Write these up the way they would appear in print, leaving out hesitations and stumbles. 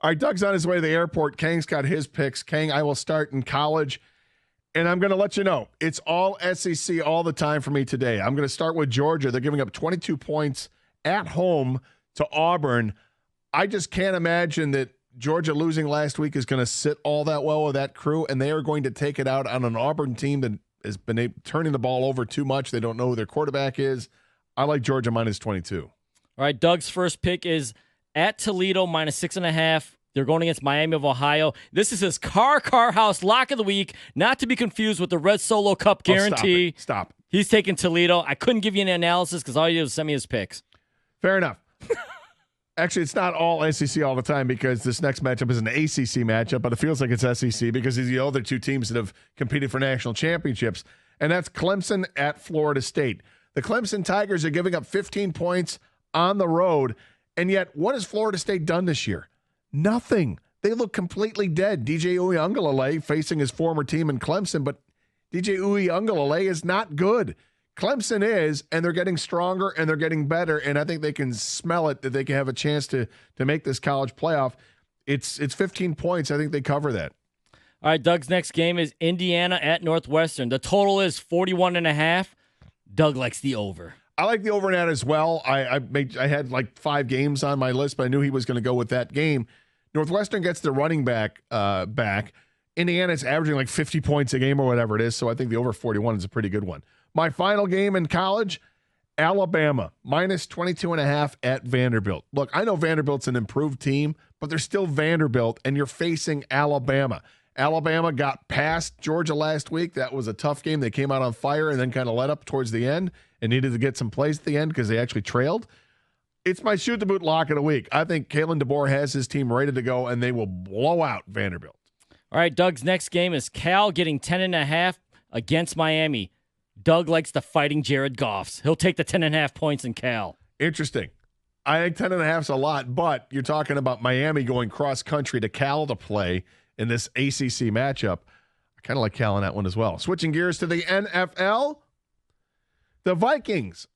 All right, Doug's on his way to the airport. Kang's got his picks. Kang, I will start in college, and I'm going to let you know, it's all SEC all the time for me today. I'm going to start with Georgia. They're giving up 22 points at home to Auburn. I just can't imagine that Georgia losing last week is going to sit all that well with that crew, and they are going to take it out on an Auburn team that has been turning the ball over too much. They don't know who their quarterback is. I like Georgia minus 22. All right, Doug's first pick is at Toledo minus 6.5. They're going against Miami of Ohio. This is his car house lock of the week, not to be confused with the Red Solo Cup guarantee. Stop it. He's taking Toledo. I couldn't give you an analysis because all you did was send me his picks. Fair enough. Actually, it's not all SEC all the time because this next matchup is an ACC matchup, but it feels like it's SEC because these are the other two teams that have competed for national championships, and that's Clemson at Florida State. The Clemson Tigers are giving up 15 points on the road, and yet what has Florida State done this year? Nothing. They look completely dead. DJ Uiagalelei facing his former team in Clemson, but DJ Uiagalelei is not good. Clemson is, and they're getting stronger and they're getting better, and I think they can smell it that they can have a chance to make this college playoff. It's 15 points. I think they cover that. All right, Doug's next game is Indiana at Northwestern. The total is 41.5. Doug likes the over. I like the over and that as well. I had like 5 games on my list, but I knew he was going to go with that game. Northwestern gets the running back back. Indiana's averaging like 50 points a game or whatever it is, so I think the over 41 is a pretty good one. My final game in college, Alabama, minus 22.5 at Vanderbilt. Look, I know Vanderbilt's an improved team, but they're still Vanderbilt, and you're facing Alabama. Alabama got past Georgia last week. That was a tough game. They came out on fire and then kind of let up towards the end and needed to get some plays at the end because they actually trailed. It's my shoot the boot lock of the week. I think Kalen DeBoer has his team ready to go, and they will blow out Vanderbilt. All right, Doug's next game is Cal getting 10.5 against Miami. Doug likes the fighting Jared Goffs. He'll take the 10.5 points in Cal. Interesting. I think 10.5 is a lot, but you're talking about Miami going cross-country to Cal to play in this ACC matchup. I kind of like Cal in that one as well. Switching gears to the NFL, the Vikings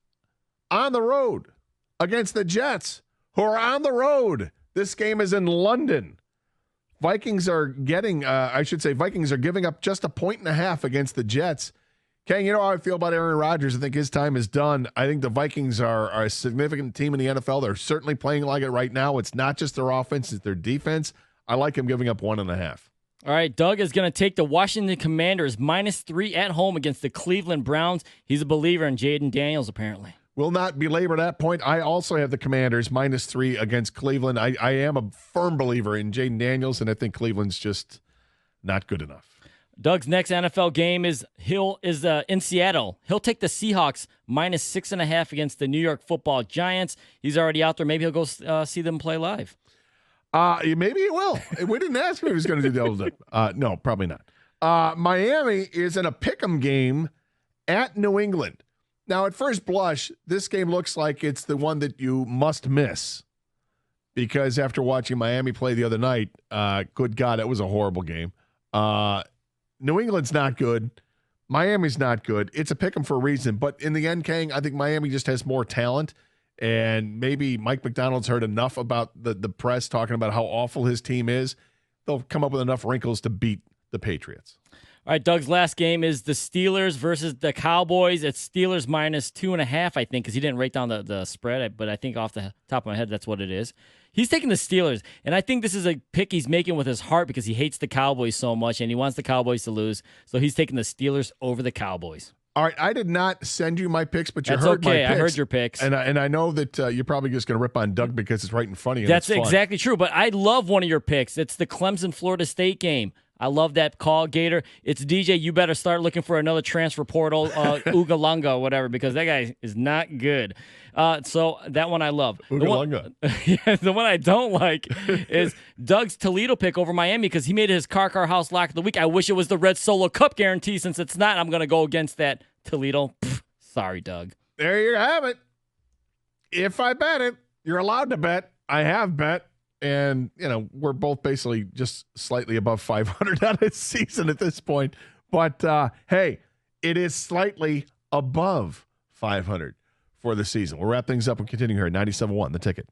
on the road against the Jets, who are on the road. This game is in London. Vikings are giving up just 1.5 points against the Jets. Ken, you know how I feel about Aaron Rodgers. I think his time is done. I think the Vikings are a significant team in the NFL. They're certainly playing like it right now. It's not just their offense, it's their defense. I like him giving up 1.5. All right, Doug is going to take the Washington Commanders -3 at home against the Cleveland Browns. He's a believer in Jaden Daniels, apparently. Will not belabor that point. I also have the Commanders -3 against Cleveland. I am a firm believer in Jaden Daniels, and I think Cleveland's just not good enough. Doug's next NFL game is in Seattle. He'll take the Seahawks -6.5 against the New York Football Giants. He's already out there. Maybe he'll go see them play live. Maybe he will. We didn't ask him if he was going to do double dip. No, probably not. Miami is in a pick'em game at New England. Now, at first blush, this game looks like it's the one that you must miss because after watching Miami play the other night, good God, it was a horrible game. New England's not good. Miami's not good. It's a pick'em for a reason. But in the end, Kang, I think Miami just has more talent. And maybe Mike McDonald's heard enough about the press talking about how awful his team is. They'll come up with enough wrinkles to beat the Patriots. All right, Doug's last game is the Steelers versus the Cowboys. It's Steelers -2.5, I think, because he didn't write down the spread, but I think off the top of my head, that's what it is. He's taking the Steelers, and I think this is a pick he's making with his heart because he hates the Cowboys so much, and he wants the Cowboys to lose. So he's taking the Steelers over the Cowboys. All right, I did not send you my picks, but you That's heard okay. my picks. I heard your picks. And I know that you're probably just going to rip on Doug because it's right in front of you. That's exactly true, but I love one of your picks. It's the Clemson-Florida State game. I love that call, Gator. It's DJ. You better start looking for another transfer portal, Ugalunga or whatever, because that guy is not good. So that one I love. Ugalunga. The one I don't like is Doug's Toledo pick over Miami because he made it his car house lock of the week. I wish it was the Red Solo Cup guarantee. Since it's not, I'm going to go against that Toledo. Sorry, Doug. There you have it. If I bet it, you're allowed to bet. I have bet. And, we're both basically just slightly above 500 on this season at this point. But, hey, it is slightly above 500 for the season. We'll wrap things up and continue here at 97.1, The Ticket.